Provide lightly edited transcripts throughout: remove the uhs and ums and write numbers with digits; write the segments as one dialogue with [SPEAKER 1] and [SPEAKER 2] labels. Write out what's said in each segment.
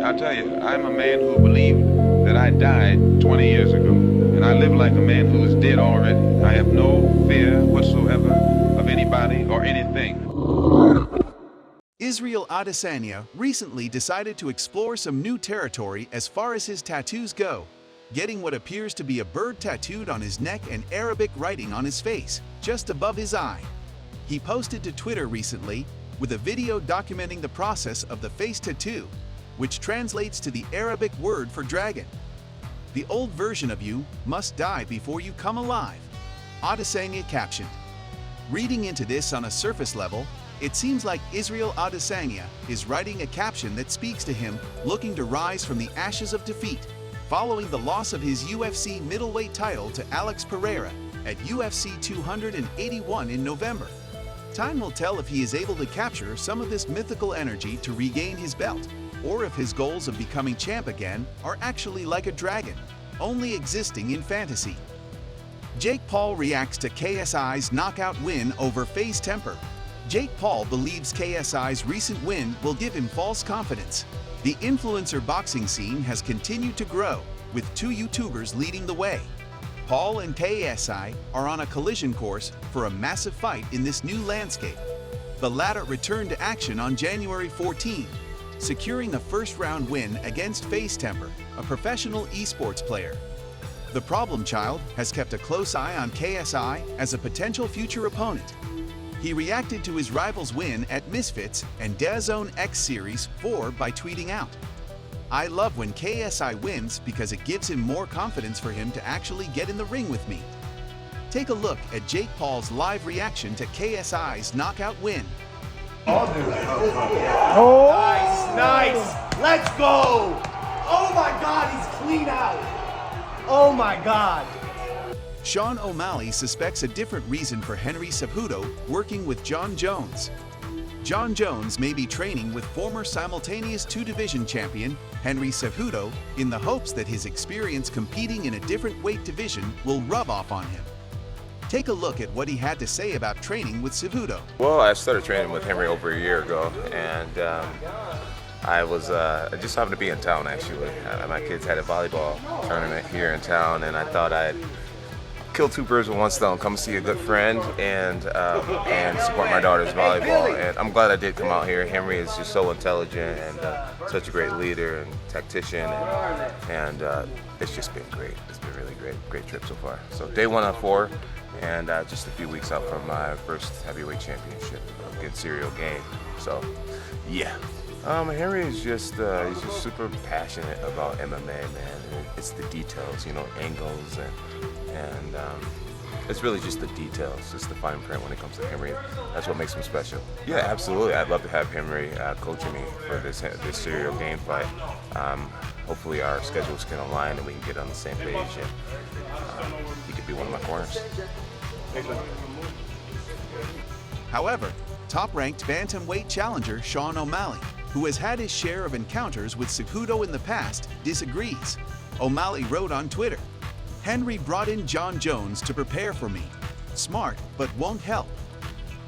[SPEAKER 1] I'll tell you, I'm a man who believed that I died 20 years ago, and I live like a man who is dead already. I have no fear whatsoever of anybody or anything.
[SPEAKER 2] Ciryl Adesanya recently decided to explore some new territory as far as his tattoos go, getting what appears to be a bird tattooed on his neck and Arabic writing on his face, just above his eye. He posted to Twitter recently with a video documenting the process of the face tattoo, which translates to the Arabic word for dragon. "The old version of you must die before you come alive," Adesanya captioned. Reading into this on a surface level, it seems like Ciryl Adesanya is writing a caption that speaks to him looking to rise from the ashes of defeat, following the loss of his UFC middleweight title to Alex Pereira at UFC 281 in November. Time will tell if he is able to capture some of this mythical energy to regain his belt, or if his goals of becoming champ again are actually like a dragon, only existing in fantasy. Jake Paul reacts to KSI's knockout win over FaZe Temperr. Jake Paul believes KSI's recent win will give him false confidence. The influencer boxing scene has continued to grow, with 2 YouTubers leading the way. Paul and KSI are on a collision course for a massive fight in this new landscape. The latter returned to action on January 14, securing a first-round win against FaZe Temperr, a professional esports player. The problem child has kept a close eye on KSI as a potential future opponent. He reacted to his rival's win at Misfits and DAZN X Series 4 by tweeting out, "I love when KSI wins because it gives him more confidence for him to actually get in the ring with me." Take a look at Jake Paul's live reaction to KSI's knockout win.
[SPEAKER 3] Oh, nice. Let's go. Oh my God, he's clean out. Oh my God.
[SPEAKER 2] Sean O'Malley suspects a different reason for Henry Cejudo working with Jon Jones. Jon Jones may be training with former simultaneous 2-division champion Henry Cejudo in the hopes that his experience competing in a different weight division will rub off on him. Take a look at what he had to say about training with Cejudo.
[SPEAKER 4] Well, I started training with Henry over a year ago, and I just happened to be in town actually. My kids had a volleyball tournament here in town, and I thought I'd kill 2 birds with 1 stone, come see a good friend and support my daughter's volleyball. And I'm glad I did come out here. Henry is just so intelligent and such a great leader and tactician, and it's just been great. It's been really great trip so far. So day 1 of 4, and just a few weeks out from my first heavyweight championship against Ciryl Gane. So yeah. Henry is just he's just super passionate about MMA, man. It's the details, angles and it's really just the details, just the fine print when it comes to Henry. That's what makes him special. Yeah, absolutely. I'd love to have Henry coaching me for this Ciryl Gane fight. Hopefully our schedules can align and we can get on the same page, and he could be one of my corners.
[SPEAKER 2] However, top-ranked bantamweight challenger Sean O'Malley, who has had his share of encounters with Cejudo in the past, disagrees. O'Malley wrote on Twitter, "Henry brought in Jon Jones to prepare for me. Smart, but won't help.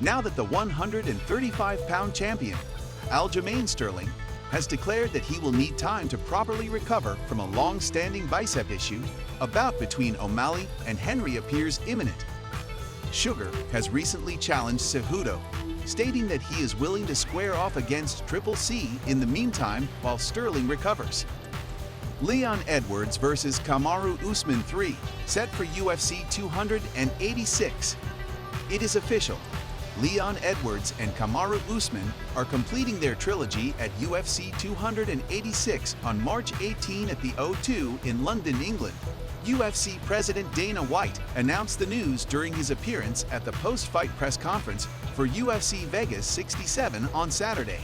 [SPEAKER 2] Now that the 135-pound champion, Aljamain Sterling, has declared that he will need time to properly recover from a long-standing bicep issue, a bout between O'Malley and Henry appears imminent." Sugar has recently challenged Cejudo, stating that he is willing to square off against Triple C in the meantime while Sterling recovers. Leon Edwards versus Kamaru Usman 3, set for UFC 286. It is official. Leon Edwards and Kamaru Usman are completing their trilogy at UFC 286 on March 18 at the O2 in London, England. UFC President Dana White announced the news during his appearance at the post-fight press conference for UFC Vegas 67 on Saturday.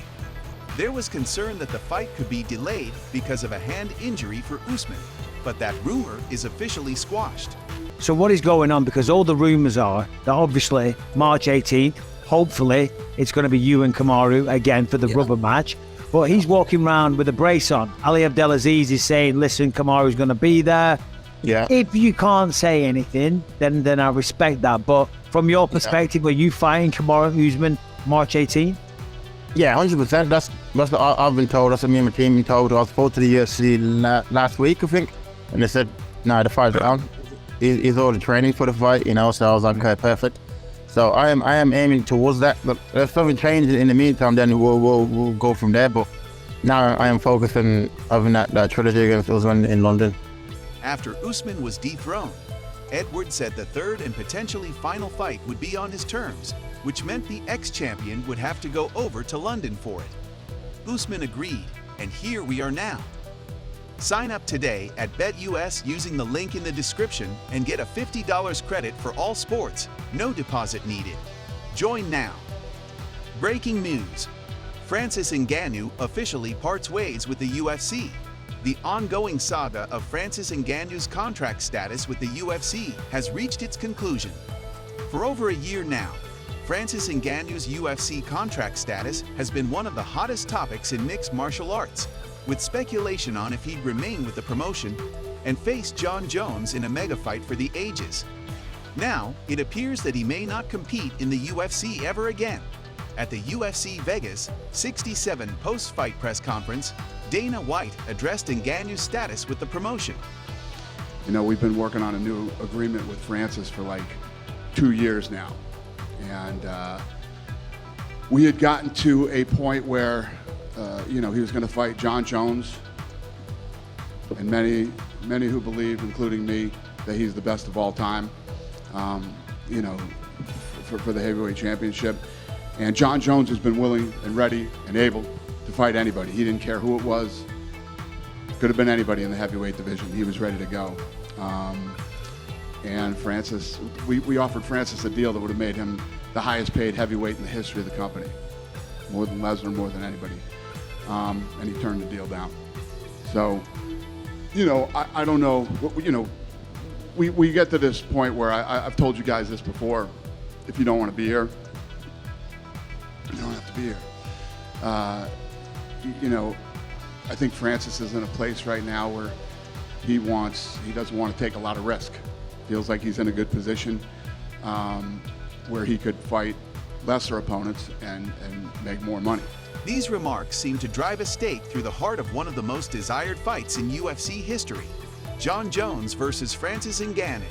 [SPEAKER 2] There was concern that the fight could be delayed because of a hand injury for Usman, but that rumor is officially squashed.
[SPEAKER 5] So what is going on? Because all the rumors are that obviously March 18th, hopefully it's going to be you and Kamaru again for the rubber match. But he's walking around with a brace on. Ali Abdelaziz is saying, listen, Kamaru's going to be there.
[SPEAKER 6] Yeah.
[SPEAKER 5] If you can't say anything, then I respect that. But from your perspective, are you fighting Kamaru Usman March 18th?
[SPEAKER 6] Yeah, 100%. That's what I've been told. That's what me and my team been told. I was supposed to the UFC last week, I think, and they said, "No, the fight's down." He's already training for the fight, you know. So I was like, "Okay, perfect." So I am aiming towards that. But if something changes in the meantime, then we'll go from there. But now I am focused on having that trilogy against Usman in London.
[SPEAKER 2] After Usman was dethroned, Edwards said the third and potentially final fight would be on his terms, which meant the ex-champion would have to go over to London for it. Usman agreed, and here we are now. Sign up today at BetUS using the link in the description and get a $50 credit for all sports, no deposit needed. Join now. Breaking news. Francis Ngannou officially parts ways with the UFC. The ongoing saga of Francis Ngannou's contract status with the UFC has reached its conclusion. For over a year now, Francis Ngannou's UFC contract status has been one of the hottest topics in mixed martial arts, with speculation on if he'd remain with the promotion and face Jon Jones in a mega fight for the ages. Now, it appears that he may not compete in the UFC ever again. At the UFC Vegas 67 post-fight press conference, Dana White addressed Ngannou's status with the promotion.
[SPEAKER 7] You know, we've been working on a new agreement with Francis for like 2 years now. And we had gotten to a point where, you know, he was going to fight Jon Jones. And many who believe, including me, that he's the best of all time, you know, for the heavyweight championship. And Jon Jones has been willing and ready and able to fight anybody. He didn't care who it was. Could have been anybody in the heavyweight division. He was ready to go. And Francis, we offered Francis a deal that would have made him the highest paid heavyweight in the history of the company. More than Lesnar, more than anybody. And he turned the deal down. So, you know, I don't know, you know, we get to this point where I've told you guys this before. If you don't want to be here, you don't have to be here. You know, I think Francis is in a place right now where he doesn't want to take a lot of risk. Feels like he's in a good position where he could fight lesser opponents and make more money.
[SPEAKER 2] These remarks seem to drive a stake through the heart of one of the most desired fights in UFC history, Jon Jones versus Francis Ngannou.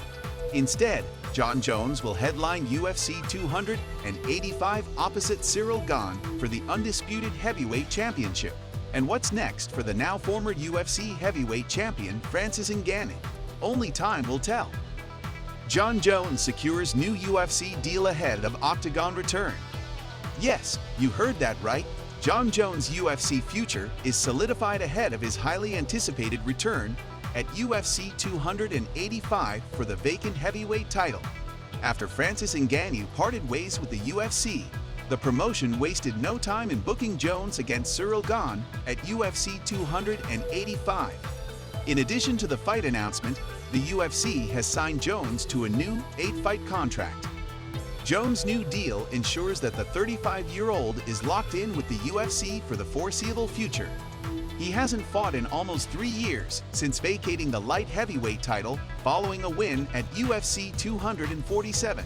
[SPEAKER 2] Instead, Jon Jones will headline UFC 285 opposite Ciryl Gane for the undisputed heavyweight championship. And what's next for the now former UFC heavyweight champion Francis Ngannou? Only time will tell. Jon Jones secures new UFC deal ahead of Octagon return. Yes, you heard that right. Jon Jones' UFC future is solidified ahead of his highly anticipated return at UFC 285 for the vacant heavyweight title. After Francis Ngannou parted ways with the UFC, the promotion wasted no time in booking Jones against Ciryl Gane at UFC 285. In addition to the fight announcement, the UFC has signed Jones to a new 8-fight contract. Jones' new deal ensures that the 35-year-old is locked in with the UFC for the foreseeable future. He hasn't fought in almost 3 years since vacating the light heavyweight title following a win at UFC 247.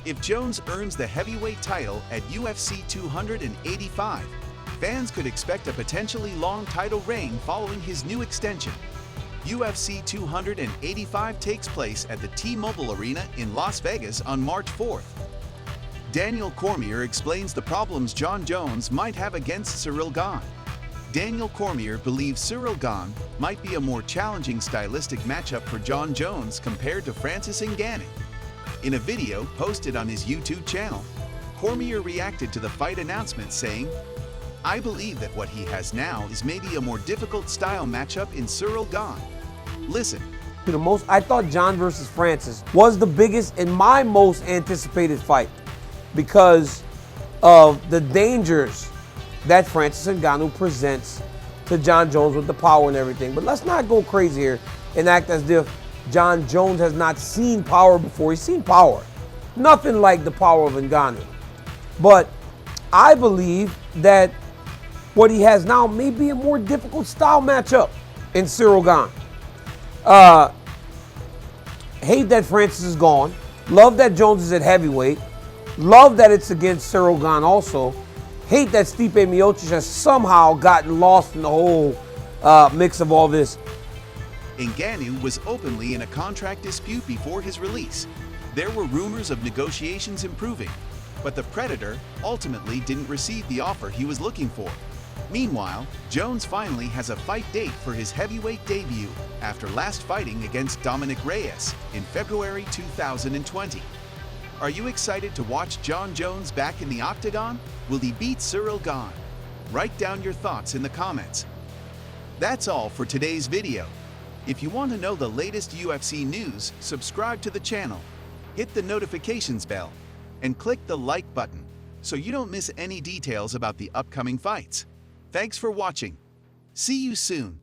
[SPEAKER 2] If Jones earns the heavyweight title at UFC 285, fans could expect a potentially long title reign following his new extension. UFC 285 takes place at the T-Mobile Arena in Las Vegas on March 4th. Daniel Cormier explains the problems Jon Jones might have against Ciryl Gane. Daniel Cormier believes Ciryl Gane might be a more challenging stylistic matchup for Jon Jones compared to Francis Ngannou. In a video posted on his YouTube channel, Cormier reacted to the fight announcement saying, "I believe that what he has now is maybe a more difficult style matchup in Ciryl Gane. Listen."
[SPEAKER 8] I thought Jon versus Francis was the biggest and my most anticipated fight because of the dangers that Francis Ngannou presents to Jon Jones with the power and everything. But let's not go crazy here and act as if Jon Jones has not seen power before. He's seen power. Nothing like the power of Ngannou. But I believe that what he has now may be a more difficult style matchup in Ciryl Gane. Hate that Francis is gone. Love that Jones is at heavyweight. Love that it's against Ciryl Gane also. hate that Stipe Miocic has somehow gotten lost in the whole mix of all this.
[SPEAKER 2] Ngannou was openly in a contract dispute before his release. There were rumors of negotiations improving, but the Predator ultimately didn't receive the offer he was looking for. Meanwhile, Jones finally has a fight date for his heavyweight debut after last fighting against Dominic Reyes in February 2020. Are you excited to watch Jon Jones back in the Octagon? Will he beat Ciryl Gane? Write down your thoughts in the comments. That's all for today's video. If you want to know the latest UFC news, subscribe to the channel, hit the notifications bell, and click the like button so you don't miss any details about the upcoming fights. Thanks for watching. See you soon.